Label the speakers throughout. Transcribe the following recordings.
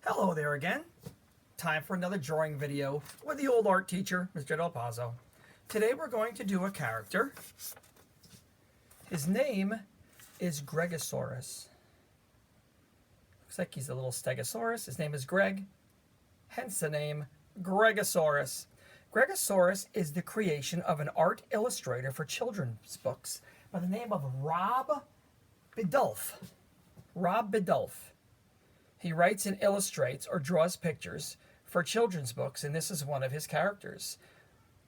Speaker 1: Hello there again. Time for another drawing video with the old art teacher, Mr. Del Pazzo. Today we're going to do a character. His name is Gregosaurus. Looks like he's a little Stegosaurus. His name is Greg, hence the name Gregosaurus. Gregosaurus is the creation of an art illustrator for children's books by the name of Rob Biddulph. Rob Biddulph. He writes and illustrates or draws pictures for children's books, and this is one of his characters.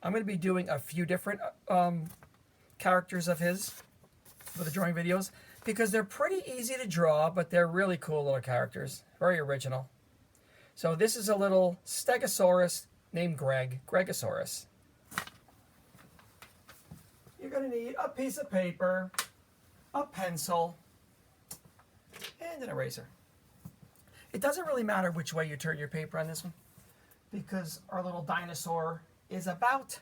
Speaker 1: I'm going to be doing a few different characters of his for the drawing videos because they're pretty easy to draw, but they're really cool little characters. Very original. So this is a little Stegosaurus named Greg, Gregosaurus. You're going to need a piece of paper, a pencil, and an eraser. It doesn't really matter which way you turn your paper on this one because our little dinosaur is about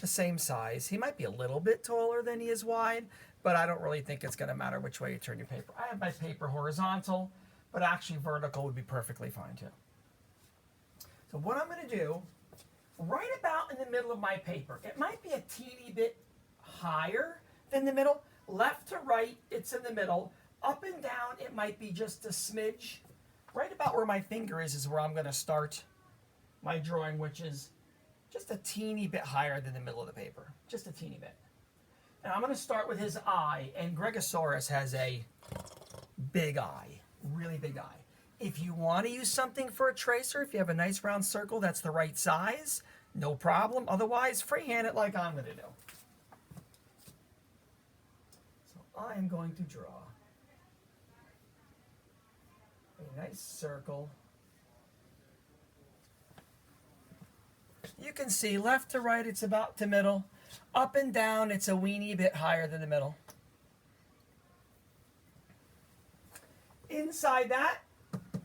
Speaker 1: the same size. He might be a little bit taller than he is wide, but I don't really think it's going to matter which way you turn your paper. I have my paper horizontal, but actually vertical would be perfectly fine too. So what I'm going to do, right about in the middle of my paper, it might be a teeny bit higher than the middle. Left to right, it's in the middle. Up and down, it might be just a smidge. Right about where my finger is where I'm going to start my drawing, which is just a teeny bit higher than the middle of the paper. Just a teeny bit. And I'm going to start with his eye, and Gregosaurus has a big eye, really big eye. If you want to use something for a tracer, if you have a nice round circle that's the right size, no problem. Otherwise, freehand it like I'm going to do. So I am going to draw a nice circle. You can see left to right it's about to middle. Up and down it's a weeny bit higher than the middle. Inside that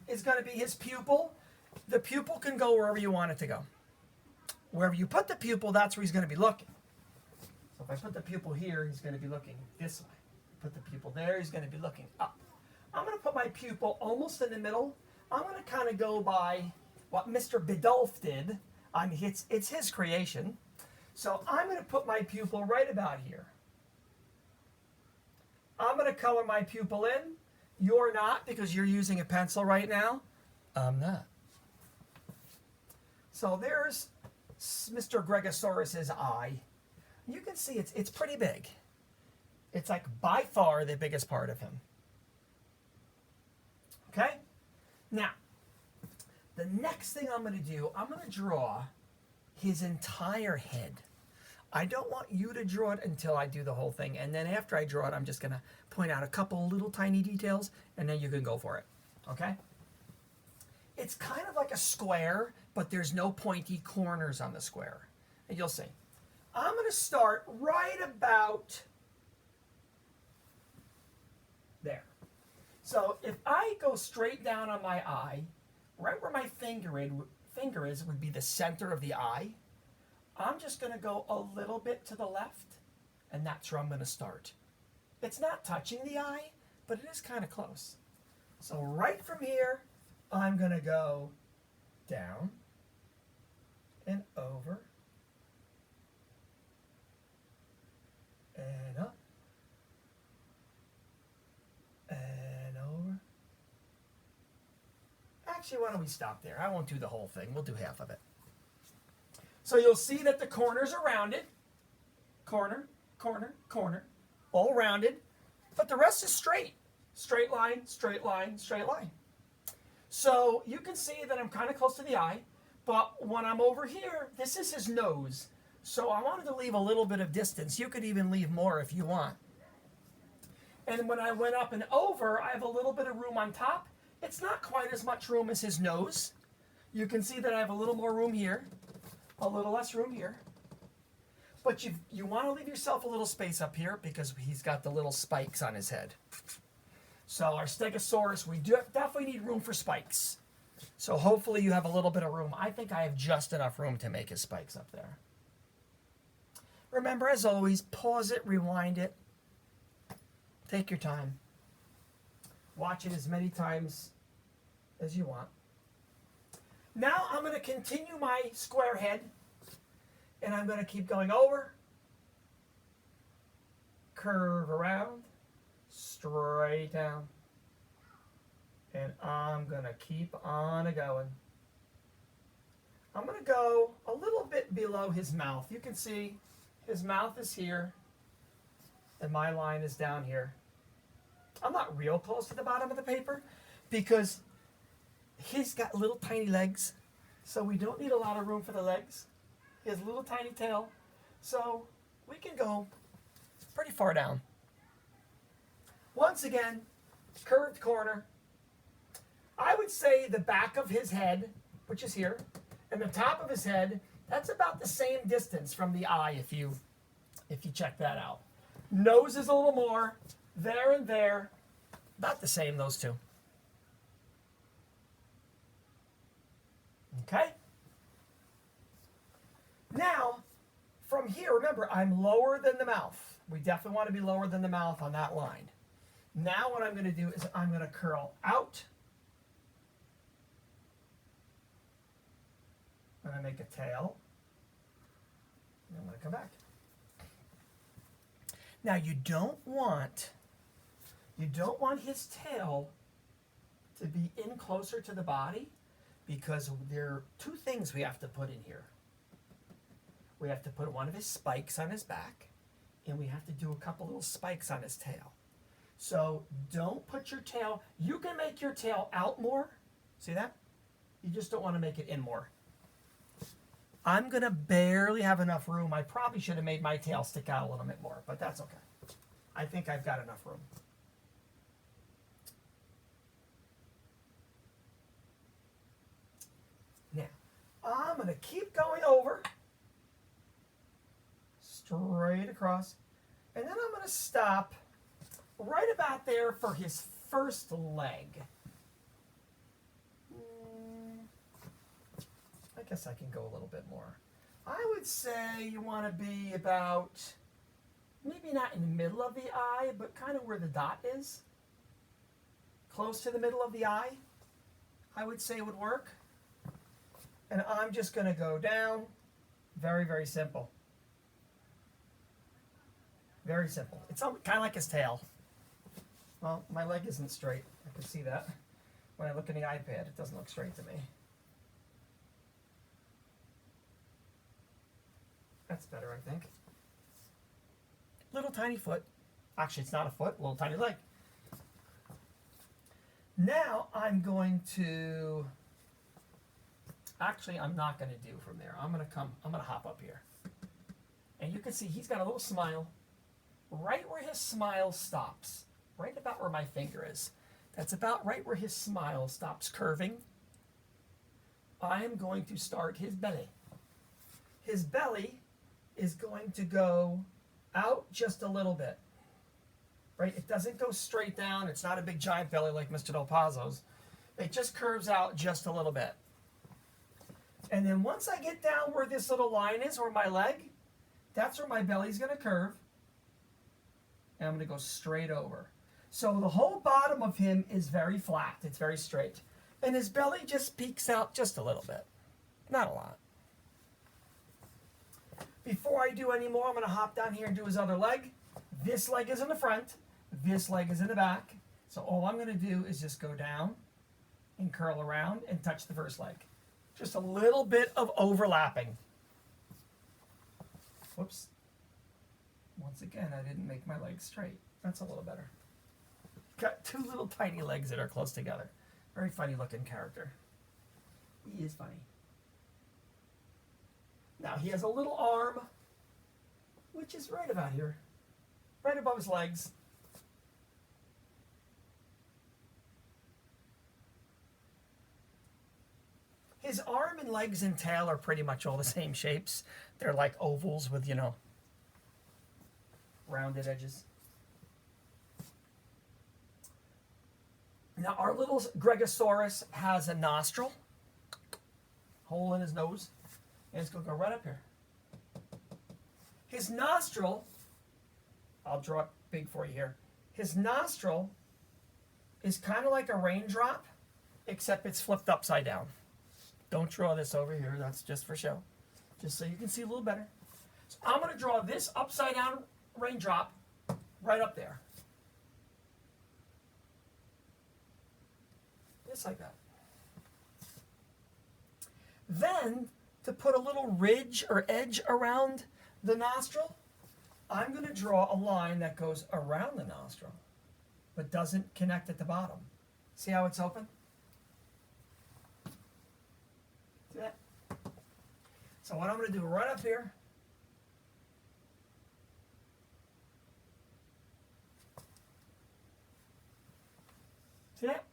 Speaker 1: is going to be his pupil. The pupil can go wherever you want it to go. Wherever you put the pupil, that's where he's going to be looking. So if I put the pupil here, he's going to be looking this way. Put the pupil there, he's going to be looking up. I'm going to put my pupil almost in the middle. I'm going to kind of go by what Mr. Biddulph did. I mean, it's his creation. So I'm going to put my pupil right about here. I'm going to color my pupil in. You're not because you're using a pencil right now. I'm not. So there's Mr. Gregosaurus's eye. You can see it's pretty big. It's like by far the biggest part of him. Okay? Now, the next thing I'm going to do, I'm going to draw his entire head. I don't want you to draw it until I do the whole thing. And then after I draw it, I'm just going to point out a couple little tiny details, and then you can go for it. Okay? It's kind of like a square, but there's no pointy corners on the square. And you'll see. I'm going to start right about there. So if I go straight down on my eye, right where my finger is would be the center of the eye. I'm just going to go a little bit to the left, and that's where I'm going to start. It's not touching the eye, but it is kind of close. So right from here, I'm going to go down and over and up. Actually, why don't we stop there? I won't do the whole thing. We'll do half of it. So you'll see that the corners are rounded. Corner, corner, corner. All rounded. But the rest is straight. Straight line, straight line, straight line. So you can see that I'm kind of close to the eye. But when I'm over here, this is his nose. So I wanted to leave a little bit of distance. You could even leave more if you want. And when I went up and over, I have a little bit of room on top. It's not quite as much room as his nose. You can see that I have a little more room here, a little less room here. But you want to leave yourself a little space up here because he's got the little spikes on his head. So our Stegosaurus, we definitely need room for spikes. So hopefully you have a little bit of room. I think I have just enough room to make his spikes up there. Remember, as always, pause it, rewind it. Take your time. Watch it as many times as you want. Now I'm going to continue my square head, and I'm going to keep going over, curve around, straight down, and I'm going to keep on going. I'm going to go a little bit below his mouth. You can see his mouth is here, and my line is down here. I'm not real close to the bottom of the paper because he's got little tiny legs, so we don't need a lot of room for the legs. He has a little tiny tail, so we can go pretty far down. Once again, curved corner. I would say the back of his head, which is here, and the top of his head, that's about the same distance from the eye if you check that out. Nose is a little more, there and there, about the same, those two. Okay? Now, from here, remember, I'm lower than the mouth. We definitely want to be lower than the mouth on that line. Now what I'm going to do is I'm going to curl out. I'm going to make a tail. And I'm going to come back. Now you don't want his tail to be in closer to the body because there are two things we have to put in here. We have to put one of his spikes on his back, and we have to do a couple little spikes on his tail. So don't put your tail, you can make your tail out more. See that? You just don't want to make it in more. I'm going to barely have enough room. I probably should have made my tail stick out a little bit more, but that's okay. I think I've got enough room. Now, I'm going to keep going over, straight across, and then I'm going to stop right about there for his first leg. I guess I can go a little bit more. I would say you want to be about, maybe not in the middle of the eye, but kind of where the dot is. Close to the middle of the eye, I would say would work. And I'm just going to go down. Very, very simple. Very simple. It's kind of like his tail. Well, my leg isn't straight. I can see that. When I look in the iPad, it doesn't look straight to me. That's better, I think. Little tiny foot. Actually, it's not a foot, little tiny leg. Now I'm going to, actually I'm not going to do from there. I'm going to hop up here. And you can see he's got a little smile. Right where his smile stops. Right about where my finger is. That's about right where his smile stops curving. I am going to start his belly. His belly is going to go out just a little bit. Right? It doesn't go straight down. It's not a big giant belly like Mr. Del Pazzo's. It just curves out just a little bit. And then once I get down where this little line is, or my leg, that's where my belly's going to curve. And I'm going to go straight over. So the whole bottom of him is very flat. It's very straight. And his belly just peeks out just a little bit. Not a lot. Before I do any more, I'm going to hop down here and do his other leg. This leg is in the front. This leg is in the back. So all I'm going to do is just go down and curl around and touch the first leg. Just a little bit of overlapping. Whoops. Once again, I didn't make my legs straight. That's a little better. Got two little tiny legs that are close together. Very funny looking character. He is funny. Now he has a little arm, which is right about here. Right above his legs. His arm and legs and tail are pretty much all the same shapes. They're like ovals with, rounded edges. Now our little Gregosaurus has a nostril, hole in his nose, and it's going to go right up here. His nostril, I'll draw it big for you here. His nostril is kind of like a raindrop, except it's flipped upside down. Don't draw this over here. That's just for show. Just so you can see a little better. So I'm going to draw this upside down raindrop right up there. Just like that. Then, to put a little ridge or edge around the nostril, I'm going to draw a line that goes around the nostril, but doesn't connect at the bottom. See how it's open? See that? So what I'm going to do right up here, see that?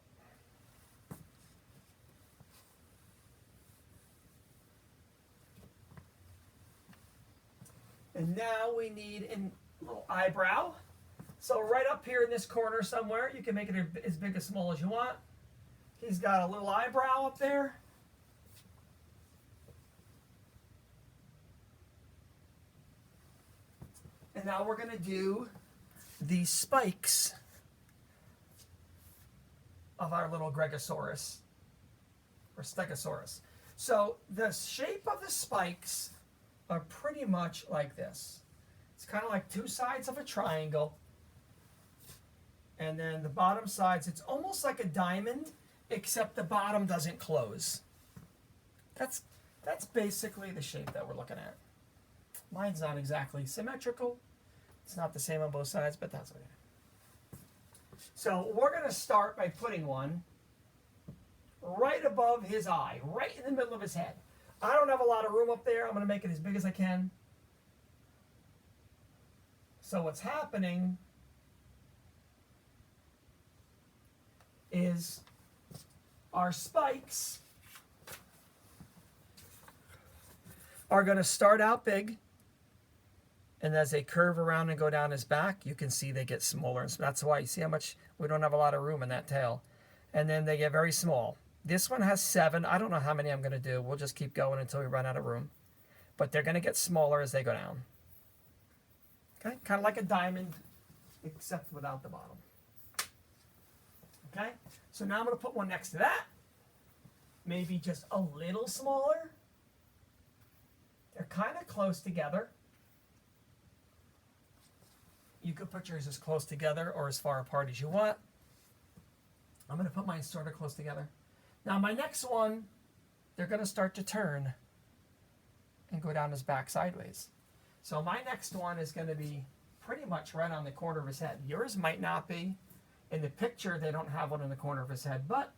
Speaker 1: And now we need a little eyebrow. So right up here in this corner somewhere, you can make it as big or small as you want. He's got a little eyebrow up there. And now we're going to do the spikes of our little Gregosaurus, or Stegosaurus. So the shape of the spikes are pretty much like this. It's kind of like two sides of a triangle. And then the bottom sides, it's almost like a diamond, except the bottom doesn't close. That's basically the shape that we're looking at. Mine's not exactly symmetrical. It's not the same on both sides, but that's okay. So we're going to start by putting one right above his eye, right in the middle of his head. I don't have a lot of room up there. I'm going to make it as big as I can. So what's happening is our spikes are going to start out big, and as they curve around and go down his back, you can see they get smaller. And so that's why you see how much we don't have a lot of room in that tail. And then they get very small. This one has 7. I don't know how many I'm going to do. We'll just keep going until we run out of room. But they're going to get smaller as they go down. Okay, kind of like a diamond, except without the bottom. Okay, so now I'm going to put one next to that. Maybe just a little smaller. They're kind of close together. You could put yours as close together or as far apart as you want. I'm going to put mine sort of close together. Now my next one, they're going to start to turn and go down his back sideways. So my next one is going to be pretty much right on the corner of his head. Yours might not be. In the picture, they don't have one in the corner of his head, but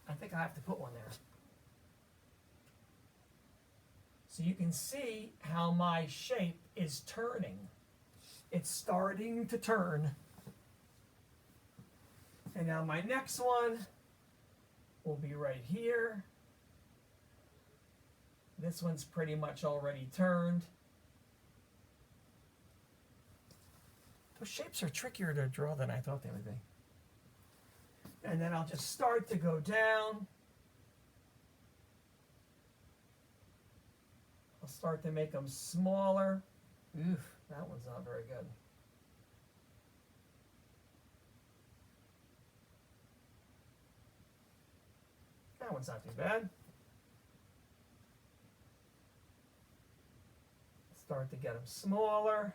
Speaker 1: I think I have to put one there. So you can see how my shape is turning. It's starting to turn. And now my next one will be right here. This one's pretty much already turned. Those shapes are trickier to draw than I thought they would be. And then I'll just start to go down. I'll start to make them smaller. Oof, that one's not very good. That one's not too bad. Start to get them smaller.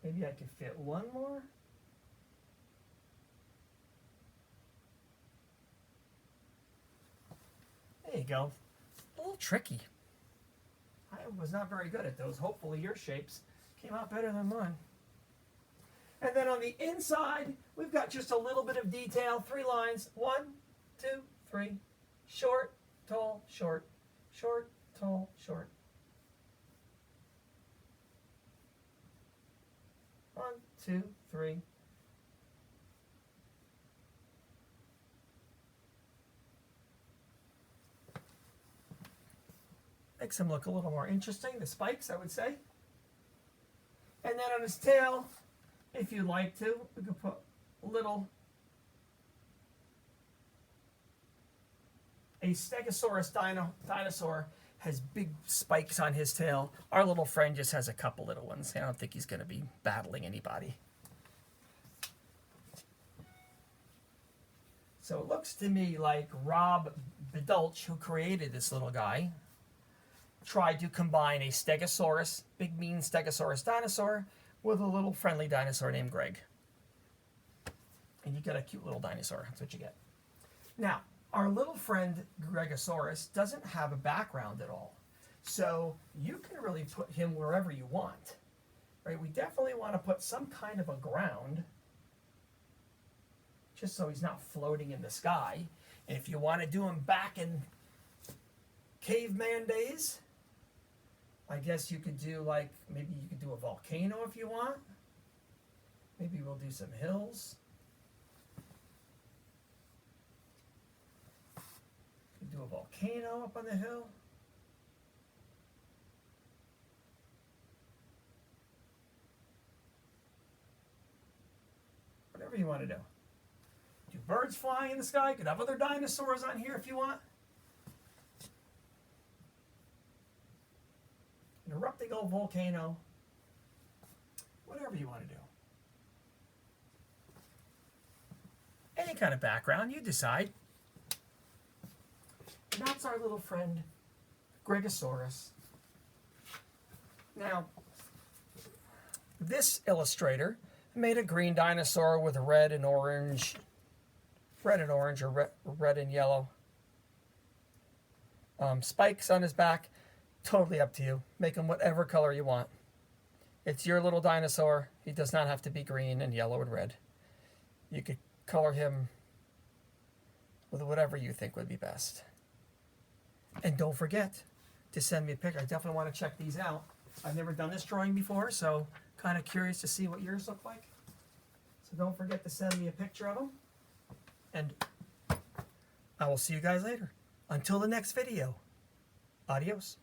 Speaker 1: Maybe I could fit one more. There you go. A little tricky. I was not very good at those. Hopefully your shapes came out better than mine. And then on the inside, we've got just a little bit of detail. 3 lines. 1, 2, 3. Short, tall, short. Short, tall, short. 1, 2, 3. Makes him look a little more interesting, the spikes, I would say. And then on his tail, if you'd like to, we could put a Stegosaurus dinosaur has big spikes on his tail. Our little friend just has a couple little ones. I don't think he's going to be battling anybody. So it looks to me like Rob Bedulch, who created this little guy, tried to combine a Stegosaurus, big mean Stegosaurus dinosaur, with a little friendly dinosaur named Greg. And you get a cute little dinosaur. That's what you get. Now, our little friend Gregosaurus doesn't have a background at all. So you can really put him wherever you want. Right? We definitely want to put some kind of a ground, just so he's not floating in the sky. And if you want to do him back in caveman days, I guess you could do like, maybe you could do a volcano if you want. Maybe we'll do some hills. Could do a volcano up on the hill. Whatever you want to do. Do birds flying in the sky. You could have other dinosaurs on here if you want. An erupting old volcano. Whatever you want to do. Any kind of background, you decide. And that's our little friend, Gregosaurus. Now, this illustrator made a green dinosaur with red and orange, or red and yellow spikes on his back. Totally up to you. Make him whatever color you want. It's your little dinosaur. He does not have to be green and yellow and red. You could color him with whatever you think would be best. And don't forget to send me a picture. I definitely want to check these out. I've never done this drawing before, so kind of curious to see what yours look like. So don't forget to send me a picture of them. And I will see you guys later. Until the next video. Adios.